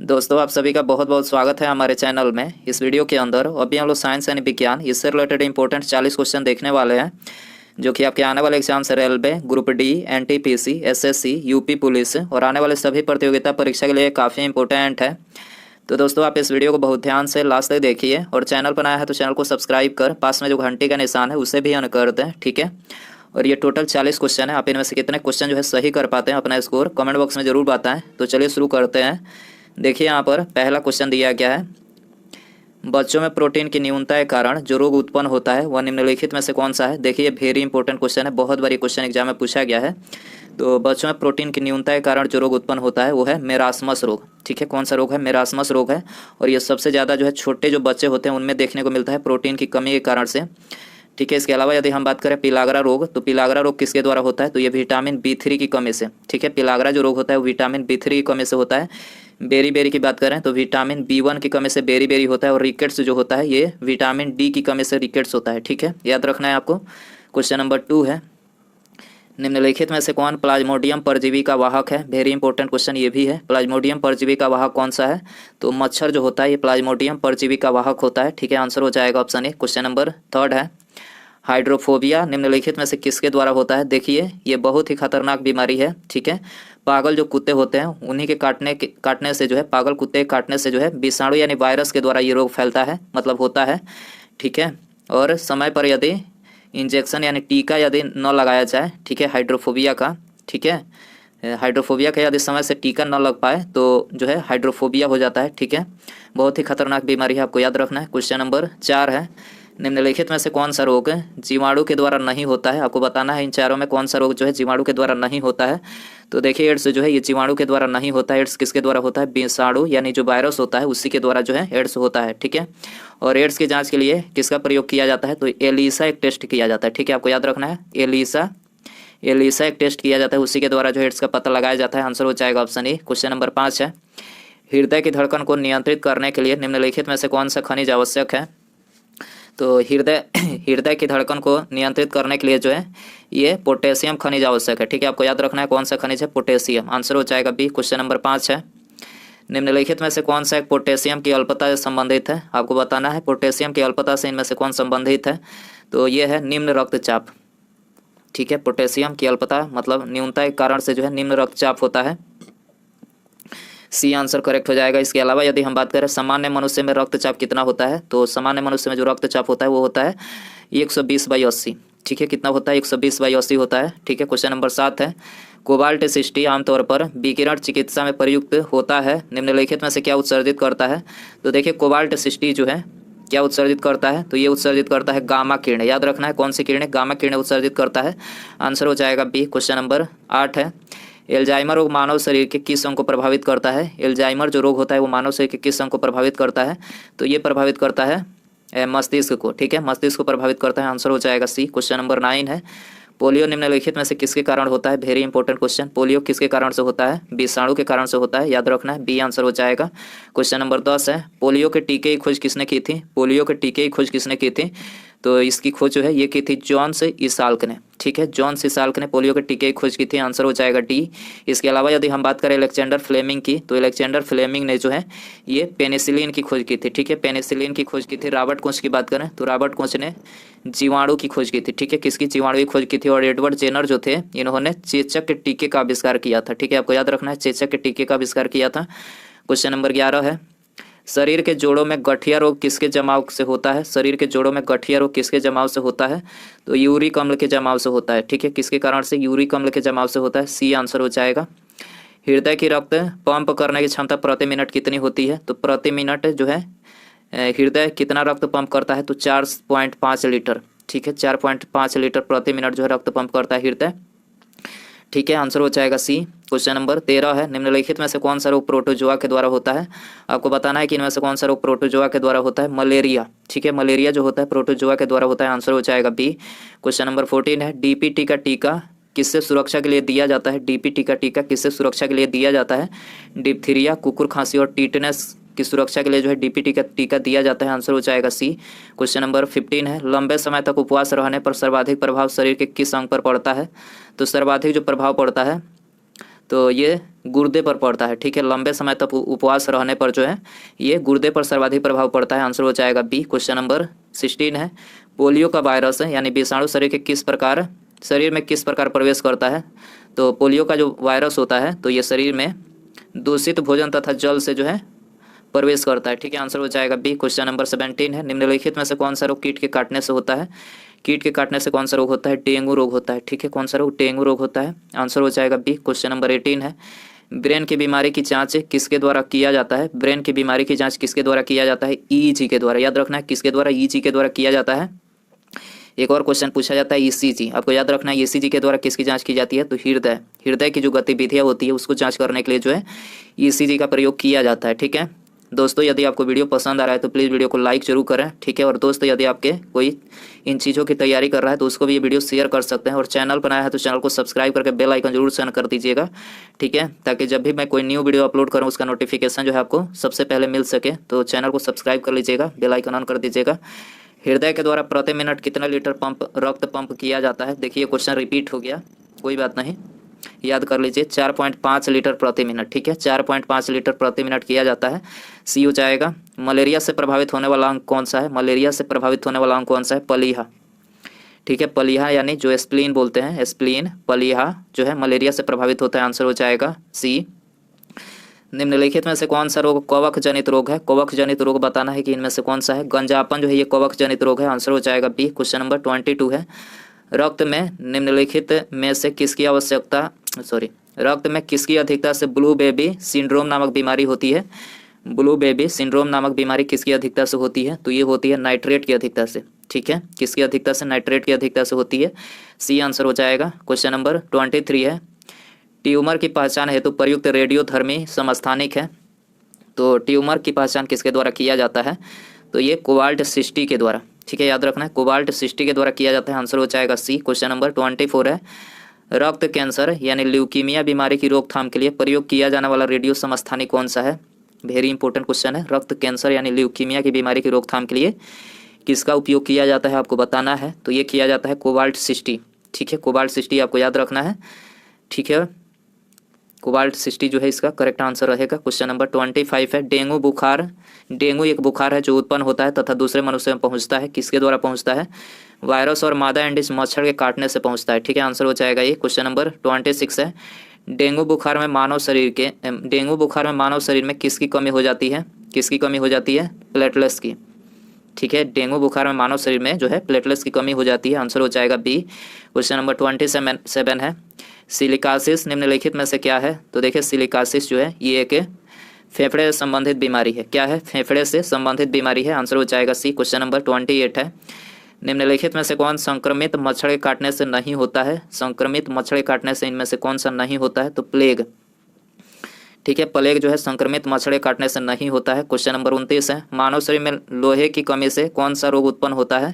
दोस्तों आप सभी का बहुत बहुत स्वागत है हमारे चैनल में। इस वीडियो के अंदर अभी हम लोग साइंस यानी विज्ञान इससे रिलेटेड इंपॉर्टेंट 40 क्वेश्चन देखने वाले हैं, जो कि आपके आने वाले एग्जाम से railway, group D, NTPC, SSC, UP police और आने वाले सभी प्रतियोगिता परीक्षा के लिए काफ़ी इंपॉर्टेंट है। तो दोस्तों आप इस वीडियो को बहुत ध्यान से लास्ट तक देखिए और चैनल पर आया है तो चैनल को सब्सक्राइब कर पास में जो घंटी का निशान है उसे भी ऑन कर दें, ठीक है। और ये टोटल 40 क्वेश्चन है। आप इनमें से कितने क्वेश्चन जो है सही कर पाते हैं, अपना स्कोर कमेंट बॉक्स में जरूर बताएं। तो चलिए शुरू करते हैं। देखिए यहाँ पर पहला क्वेश्चन दिया गया है, बच्चों में प्रोटीन की न्यूनता के कारण जो रोग उत्पन्न होता है वह निम्नलिखित में से कौन सा है। देखिए वेरी इंपॉर्टेंट क्वेश्चन है, बहुत बार क्वेश्चन एग्जाम में पूछा गया है। तो बच्चों में प्रोटीन की न्यूनता के कारण जो रोग उत्पन्न होता है वो है मेरास्मस रोग, ठीक है। कौन सा रोग है? मेरास्मस रोग है। और ये सबसे ज़्यादा जो है छोटे जो बच्चे होते हैं उनमें देखने को मिलता है प्रोटीन की कमी के कारण से, ठीक है। इसके अलावा यदि हम बात करें पिलागरा रोग, तो पिलागरा रोग किसके द्वारा होता है? तो ये विटामिन B3 की कमी से, ठीक है। पिलागरा जो रोग होता है वो विटामिन B3 की कमी से होता है। बेरी की बात करें तो विटामिन B1 की कमी से बेरी होता है। और रिकेट्स जो होता है ये विटामिन D की कमी से रिकेट्स होता है, ठीक है। याद रखना है आपको। क्वेश्चन नंबर 2 है, निम्नलिखित में से कौन प्लाज्मोडियम परजीवी का वाहक है? वेरी इंपॉर्टेंट क्वेश्चन ये भी है। प्लाज्मोडियम परजीवी का वाहक कौन सा है? तो मच्छर जो होता है ये प्लाज्मोडियम परजीवी का वाहक होता है, ठीक है। आंसर हो जाएगा ऑप्शन ए। क्वेश्चन नंबर 3 है, हाइड्रोफोबिया निम्नलिखित में से किसके द्वारा होता है? देखिए ये बहुत ही खतरनाक बीमारी है, ठीक है। पागल जो कुत्ते होते हैं उन्हीं के काटने से जो है, पागल कुत्ते के काटने से जो है विषाणु यानी वायरस के द्वारा ये रोग फैलता है, मतलब होता है, ठीक है। और समय पर यदि इंजेक्शन यानी टीका यदि न लगाया जाए, ठीक है, हाइड्रोफोबिया का, ठीक है, हाइड्रोफोबिया का यदि समय से टीका न लग पाए तो जो है हाइड्रोफोबिया हो जाता है, ठीक है। बहुत ही खतरनाक बीमारी है, आपको याद रखना है। क्वेश्चन नंबर 4 है, निम्नलिखित में से कौन सा रोग जीवाणु के द्वारा नहीं होता है? आपको बताना है इन चारों में कौन सा रोग जो है जीवाणु के द्वारा नहीं होता है। तो देखिए एड्स जो है ये जीवाणु के द्वारा नहीं होता है। एड्स किसके द्वारा होता है? विषाणु यानी जो वायरस होता है उसी के द्वारा जो है एड्स होता है, ठीक है। और एड्स की जांच के लिए किसका प्रयोग किया जाता है? तो एलिसा एक टेस्ट किया जाता है, ठीक है। आपको याद रखना है एलिसा एक टेस्ट किया जाता है, उसी के द्वारा जो एड्स का पता लगाया जाता है। आंसर हो जाएगा ऑप्शन ए। क्वेश्चन नंबर 5 है, हृदय की धड़कन को नियंत्रित करने के लिए निम्नलिखित में से कौन सा खनिज आवश्यक है? तो हृदय की धड़कन को नियंत्रित करने के लिए जो है ये पोटेशियम खनिज आवश्यक है, ठीक है। आपको याद रखना है कौन सा खनिज है? पोटेशियम। आंसर हो जाएगा बी। क्वेश्चन नंबर 5 है, निम्नलिखित में से कौन सा एक पोटेशियम की अल्पता से संबंधित है? आपको बताना है पोटेशियम की अल्पता से इनमें से कौन संबंधित है। तो ये है निम्न रक्तचाप, ठीक है। पोटेशियम की अल्पता मतलब न्यूनता के कारण से जो है निम्न रक्तचाप होता है। सी आंसर करेक्ट हो जाएगा। इसके अलावा यदि हम बात करें सामान्य मनुष्य में रक्तचाप कितना होता है, तो सामान्य मनुष्य में जो रक्तचाप होता है वो होता है 120/80, ठीक है। कितना होता है? 120/80 होता है, ठीक है। क्वेश्चन नंबर 7 है, कोबाल्ट 60 आमतौर पर विकिरण चिकित्सा में प्रयुक्त होता है, निम्नलिखित में से क्या उत्सर्जित करता है? तो देखिए कोबाल्ट 60 जो है क्या उत्सर्जित करता है? तो ये उत्सर्जित करता है गामा किरण। याद रखना है कौन सी किरणें? गामा किरणें उत्सर्जित करता है। आंसर हो जाएगा बी। क्वेश्चन नंबर 8 है, एल्जाइमर रोग मानव शरीर के किस अंग को प्रभावित करता है? एल्जाइमर जो रोग होता है वो मानव शरीर के किस अंग को प्रभावित करता है? तो ये प्रभावित करता है मस्तिष्क को, ठीक है। मस्तिष्क को प्रभावित करता है। आंसर हो जाएगा सी। क्वेश्चन नंबर 9 है, पोलियो निम्नलिखित में से किसके कारण होता है? Very important question. पोलियो किसके कारण से होता है? विषाणु के कारण से होता है, याद रखना है बी आंसर हो जाएगा। क्वेश्चन नंबर 10 है, पोलियो के टीके की खोज किसने की थी? पोलियो के टीके की खोज किसने की थी? तो इसकी खोज जो है ये की थी जॉन्स ईसाल्क ने, ठीक है। जॉन्स ईसाल्क ने पोलियो के टीके की खोज की थी। आंसर हो जाएगा डी। इसके अलावा यदि हम बात करें अलेक्जेंडर फ्लेमिंग की, तो अलेक्जेंडर फ्लेमिंग ने जो है ये पेनिसिलिन की खोज की थी, ठीक है। पेनिसिलिन की खोज की थी। रॉबर्ट कोच की बात करें तो रॉबर्ट कोच ने जीवाणु की खोज की थी, ठीक है। किसकी? जीवाणु की खोज की थी। और एडवर्ड जेनर जो थे इन्होंने चेचक के टीके का आविष्कार किया था, ठीक है। आपको याद रखना है चेचक के टीके का आविष्कार किया था। क्वेश्चन नंबर 11 है, शरीर के जोड़ों में गठिया रोग किसके जमाव से होता है? शरीर के जोड़ों में गठिया रोग किसके जमाव से होता है? तो यूरिक अम्ल के जमाव से होता है, ठीक है। किसके कारण से? यूरिक अम्ल के जमाव से होता है। सी आंसर हो जाएगा। हृदय की रक्त पंप करने की क्षमता प्रति मिनट कितनी होती है? तो प्रति मिनट जो है हृदय कितना रक्त पंप करता है? तो 4.5 लीटर, ठीक है। 4.5 लीटर प्रति मिनट जो है रक्त पंप करता है हृदय, ठीक है। आंसर हो जाएगा सी। क्वेश्चन नंबर 13 है, निम्नलिखित में से कौन सा रोग प्रोटोजोआ के द्वारा होता है? आपको बताना है कि इनमें से कौन सा रोग प्रोटोजोआ के द्वारा होता है? मलेरिया, ठीक है। मलेरिया जो होता है प्रोटोजोआ के द्वारा होता है। आंसर हो जाएगा बी। क्वेश्चन नंबर 14 है, डीपीटी का टीका किससे सुरक्षा के लिए दिया जाता है? डीपीटी का टीका किससे सुरक्षा के लिए दिया जाता है? डिप्थीरिया, कुकुर खांसी और टीटनेस की सुरक्षा के लिए जो है डीपीटी का टीका दिया जाता है। आंसर हो जाएगा सी। क्वेश्चन नंबर 15 है, लंबे समय तक उपवास रहने पर सर्वाधिक प्रभाव शरीर के किस अंग पर पड़ता है? तो सर्वाधिक जो प्रभाव पड़ता है तो ये गुर्दे पर पड़ता है, ठीक है। लंबे समय तक उपवास रहने पर जो है ये गुर्दे पर सर्वाधिक प्रभाव पड़ता है। आंसर हो जाएगा बी। क्वेश्चन नंबर 16 है, पोलियो का वायरस है यानी विषाणु शरीर में किस प्रकार प्रवेश करता है। तो पोलियो का जो वायरस होता है तो ये शरीर में दूषित भोजन तथा जल से जो है प्रवेश करता है, ठीक है। आंसर हो जाएगा बी। क्वेश्चन नंबर 17 है, निम्नलिखित में से कौन सा रोग कीट के काटने से होता है। कीट के काटने से कौन सा रोग होता है। डेंगू रोग होता है, ठीक है। कौन सा रोग, डेंगू रोग होता है। आंसर हो जाएगा बी। क्वेश्चन नंबर 18 है, ब्रेन की बीमारी की जांच किसके द्वारा किया जाता है। ब्रेन की बीमारी की जांच किसके द्वारा किया जाता है। ईईजी के द्वारा, याद रखना है किसके द्वारा, ईईजी के द्वारा किया जाता है। एक और क्वेश्चन पूछा जाता है ईसीजी, आपको याद रखना है ईसीजी के द्वारा किसकी जांच की जाती है। तो हृदय की जो गतिविधियां होती है उसको जांच करने के लिए जो है ईसीजी का प्रयोग किया जाता है, ठीक है। दोस्तों यदि आपको वीडियो पसंद आ रहा है तो प्लीज़ वीडियो को लाइक जरूर करें, ठीक है। और दोस्तों यदि आपके कोई इन चीज़ों की तैयारी कर रहा है तो उसको भी ये वीडियो शेयर कर सकते हैं। और चैनल बनाया है तो चैनल को सब्सक्राइब करके बेल आइकन जरूर सेंड कर दीजिएगा, ठीक है, ताकि जब भी मैं कोई न्यू वीडियो अपलोड करूँ उसका नोटिफिकेशन जो है आपको सबसे पहले मिल सके। तो चैनल को सब्सक्राइब कर लीजिएगा, बेल आइकन ऑन कर दीजिएगा। हृदय के द्वारा प्रति मिनट कितना लीटर रक्त पंप किया जाता है। देखिए क्वेश्चन रिपीट हो गया, कोई बात नहीं, याद कर लीजिए 4.5 लीटर प्रति मिनट, ठीक है। 4.5 लीटर प्रति मिनट किया जाता है। सी हो जाएगा। मलेरिया से प्रभावित होने वाला अंग कौन सा है। मलेरिया से प्रभावित होने वाला अंग कौन सा है। पलीहा, ठीक है। पलीहा यानी जो स्प्लीन बोलते हैं, स्प्लीन पलीहा जो है मलेरिया से प्रभावित होता है। आंसर हो जाएगा सी। निम्नलिखित में से कौन सा रोग कवक जनित रोग है। कवक जनित रोग बताना है कि इनमें से कौन सा है। गंजापन जो है ये कवक जनित रोग है। आंसर हो जाएगा बी। क्वेश्चन नंबर 22 है, रक्त में निम्नलिखित में से किसकी रक्त में किसकी अधिकता से ब्लू बेबी सिंड्रोम नामक बीमारी होती है। ब्लू बेबी सिंड्रोम नामक बीमारी किसकी अधिकता से होती है। तो ये होती है नाइट्रेट की अधिकता से, ठीक है। किसकी अधिकता से, नाइट्रेट की अधिकता से होती है। सी आंसर हो जाएगा। क्वेश्चन नंबर 23 है, ट्यूमर की पहचान हेतु प्रयुक्त रेडियोधर्मी समस्थानिक है। तो ट्यूमर की पहचान किसके द्वारा किया जाता है। तो ये कोबाल्ट 60 के द्वारा, ठीक है, याद रखना है कोबाल्ट 60 के द्वारा किया जाता है। आंसर हो जाएगा सी। क्वेश्चन नंबर 24 है, रक्त कैंसर यानी ल्यूकीमिया बीमारी की रोकथाम के लिए प्रयोग किया जाने वाला रेडियो समस्थानिक कौन सा है। वेरी इंपॉर्टेंट क्वेश्चन है। रक्त कैंसर यानी ल्यूकीमिया की बीमारी की रोकथाम के लिए किसका उपयोग किया जाता है आपको बताना है। तो ये किया जाता है कोबाल्ट 60, ठीक है। कोबाल्ट 60 आपको याद रखना है, ठीक है। कोबाल्ट 60 जो है इसका करेक्ट आंसर रहेगा। क्वेश्चन नंबर 25 है, डेंगू बुखार। डेंगू एक बुखार है जो उत्पन्न होता है तथा दूसरे मनुष्य में पहुंचता है। किसके द्वारा पहुंचता है। वायरस और मादा एंडिस मच्छर के काटने से पहुंचता है, ठीक है। आंसर हो जाएगा ये। क्वेश्चन नंबर 26 है, डेंगू बुखार में मानव शरीर में किसकी कमी हो जाती है। किसकी कमी हो जाती है। प्लेटलेट्स की, ठीक है। डेंगू बुखार में मानव शरीर में जो है प्लेटलेट्स की कमी हो जाती है। आंसर हो जाएगा बी। क्वेश्चन नंबर 27 है, सिलिकासिस निम्नलिखित में से क्या है। तो देखिए सिलिकासिस जो है ये एक फेफड़े से संबंधित बीमारी है। क्या है, फेफड़े से संबंधित बीमारी है। आंसर हो जाएगा सी। क्वेश्चन नंबर 28 है, निम्नलिखित में से कौन संक्रमित मच्छर के काटने से नहीं होता है। संक्रमित मच्छर के काटने से इनमें से कौन सा नहीं होता है। तो प्लेग, ठीक है। प्लेग जो है संक्रमित मच्छर के काटने से नहीं होता है। क्वेश्चन नंबर 29 है, मानव शरीर में लोहे की कमी से कौन सा रोग उत्पन्न होता है।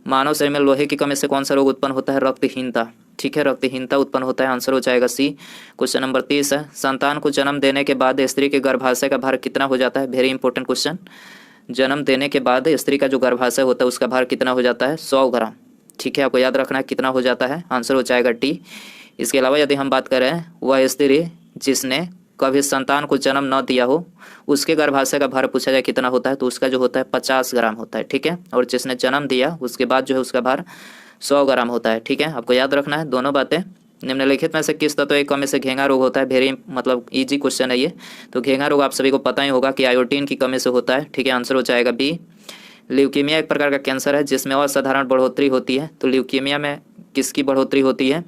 मानव शरीर में लोहे की कमी से कौन सा रोग उत्पन्न होता है। रक्तहीनता, ठीक है। रक्तहीनता उत्पन्न होता है। आंसर हो जाएगा सी। क्वेश्चन नंबर 30 है, संतान को जन्म देने के बाद स्त्री के गर्भाशय का भार कितना हो जाता है। Very important question. जन्म देने के बाद स्त्री का जो गर्भाशय होता है उसका भार कितना हो जाता है। 100 ग्राम, ठीक है। आपको याद रखना है कितना हो जाता है। आंसर हो जाएगा टी। इसके अलावा यदि हम बात करें वह स्त्री जिसने कभी संतान को जन्म न दिया हो उसके गर्भाशय का भार पूछा जाए कितना होता है। तो उसका जो होता है 50 ग्राम होता है, ठीक है। और जिसने जन्म दिया उसके बाद जो है उसका भार 100 ग्राम होता है, ठीक है। आपको याद रखना है दोनों बातें। निम्नलिखित में से किस तत्व की कमी से घेंगा रोग होता है। वेरी इजी क्वेश्चन है ये। तो घेंगा रोग आप सभी को पता ही होगा कि आयोडीन की कमी से होता है, ठीक है। आंसर हो जाएगा बी। ल्यूकीमिया एक प्रकार का कैंसर है जिसमें असाधारण बढ़ोतरी होती है। तो ल्यूकीमिया में किसकी बढ़ोतरी होती है।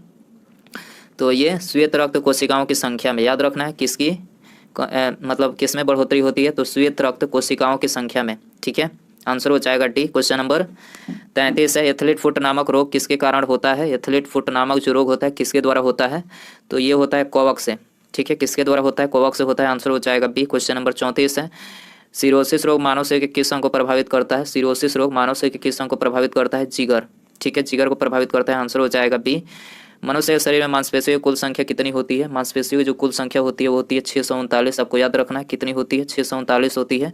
तो ये श्वेत रक्त कोशिकाओं की संख्या में, याद रखना है किसकी किस में बढ़ोतरी होती है। तो श्वेत रक्त कोशिकाओं की संख्या में, ठीक है। आंसर हो जाएगा डी। क्वेश्चन नंबर 33 है, एथलीट फुट नामक रोग किसके कारण होता है। एथलीट फुट नामक जो रोग होता है किसके द्वारा होता है। तो ये होता है कवक से, ठीक है। किसके द्वारा होता है, कवक से होता है। आंसर हो जाएगा बी। क्वेश्चन नंबर 34 है, सिरोसिस रोग मानव शरीर के किस अंग को प्रभावित करता है। सिरोसिस रोग मानव शरीर के किस अंग को प्रभावित करता है। जिगर, ठीक है। जिगर को प्रभावित करता है। आंसर हो जाएगा बी। मनुष्य के शरीर में मांसपेशियों की कुल संख्या कितनी होती है। मांसपेशियों की जो कुल संख्या होती है वो होती है 639। आपको याद रखना है कितनी होती है, 639 होती है।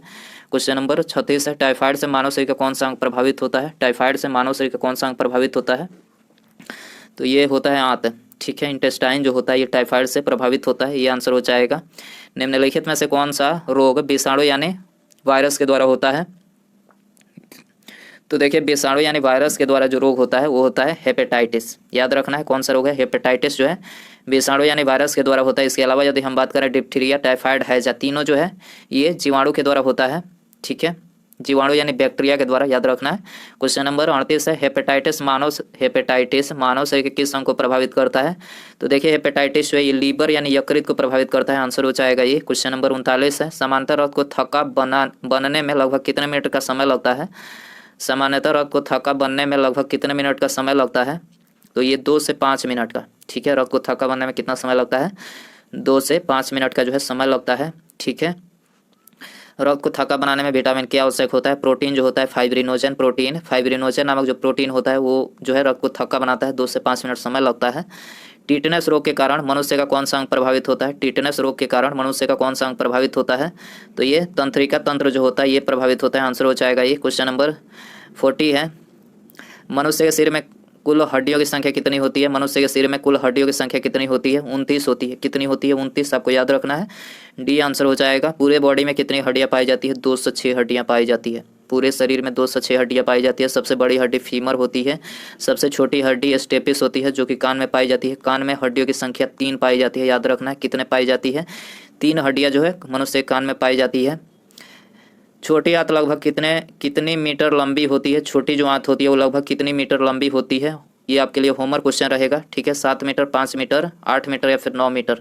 क्वेश्चन नंबर 36 है, टाइफाइड से मानव शरीर का कौन सा अंग प्रभावित होता है। टाइफाइड से मानव शरीर का कौन सा अंग प्रभावित होता है। तो ये होता है आंत, ठीक है। इंटेस्टाइन जो होता है ये टाइफाइड से प्रभावित होता है, ये आंसर हो जाएगा। निम्नलिखित में से कौन सा रोग विषाणु यानी वायरस के द्वारा होता है? तो देखिए विषाणु यानी वायरस के द्वारा जो रोग होता है वो होता है हेपेटाइटिस। याद रखना है कौन सा रोग है, हेपेटाइटिस जो है विषाणु यानी वायरस के द्वारा होता है। इसके अलावा यदि हम बात करें डिप्थीरिया, टाइफाइड, हैजा, तीनों जो है ये जीवाणु के द्वारा होता है। ठीक है, जीवाणु यानी बैक्टीरिया के द्वारा, याद रखना है। क्वेश्चन नंबर 38 है, हेपेटाइटिस मानव शरीर के किस अंग को प्रभावित करता है? तो देखिए हेपेटाइटिस जो है ये लीवर यानी यकृत को प्रभावित करता है, आंसर हो जाएगा ये। क्वेश्चन नंबर 39 है, समानांतर रक्त को थक्का बनने में लगभग कितने मिनट का समय लगता है? सामान्यतः रक्त को थक्का बनने में लगभग कितने मिनट का समय लगता है? तो ये 2 से 5 मिनट का। ठीक है, रक्त को थक्का बनने में कितना समय लगता है? 2 से 5 मिनट का जो है समय लगता है। ठीक है, रक्त को थक्का बनाने में विटामिन क्या आवश्यक होता है? प्रोटीन जो होता है फाइब्रिनोजन प्रोटीन, फाइब्रिनोजन नामक जो प्रोटीन होता है वो जो है रक्त को थक्का बनाता है। 2 से 5 मिनट समय लगता है। टीटनस रोग के कारण मनुष्य का कौन सा अंग प्रभावित होता है? टीटनस रोग के कारण मनुष्य का कौन सा अंग प्रभावित होता है? तो ये तंत्रिका तंत्र जो होता है ये प्रभावित होता है, आंसर हो जाएगा ये। क्वेश्चन नंबर 40 है, मनुष्य के सिर में कुल हड्डियों की संख्या कितनी होती है? मनुष्य के सिर में कुल हड्डियों की संख्या कितनी होती है? 29 होती है। कितनी होती है? 29, आपको याद रखना है, डी आंसर हो जाएगा। पूरे बॉडी में कितनी हड्डियां पाई जाती है? 206 हड्डियां पाई जाती है। पूरे शरीर में 206 हड्डियां पाई जाती है। सबसे बड़ी हड्डी फीमर होती है, सबसे छोटी हड्डी स्टेपिस होती है जो कि कान में पाई जाती है। कान में हड्डियों की संख्या 3 पाई जाती है, याद रखना है। कितने पाई जाती है? 3 हड्डियां जो है मनुष्य के कान में पाई जाती है। छोटी आंत लगभग कितनी मीटर लंबी होती है? छोटी जो आंत होती है वो लगभग कितनी मीटर लंबी होती है? ये आपके लिए होमवर्क क्वेश्चन रहेगा। ठीक है, 7 मीटर, 5 मीटर, 8 मीटर या फिर 9 मीटर?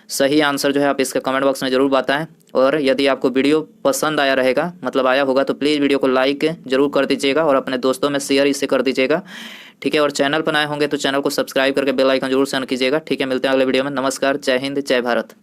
सही आंसर जो है आप इसका कमेंट बॉक्स में जरूर बताएं। और यदि आपको वीडियो पसंद आया रहेगा, मतलब आया होगा, तो प्लीज़ वीडियो को लाइक जरूर कर दीजिएगा और अपने दोस्तों में शेयर इसे कर दीजिएगा। ठीक है, और चैनल पर नए होंगे तो चैनल को सब्सक्राइब करके बेल आइकन जरूर से ऑन कीजिएगा। ठीक है, मिलते हैं अगले वीडियो में। नमस्कार, जय हिंद, जय भारत।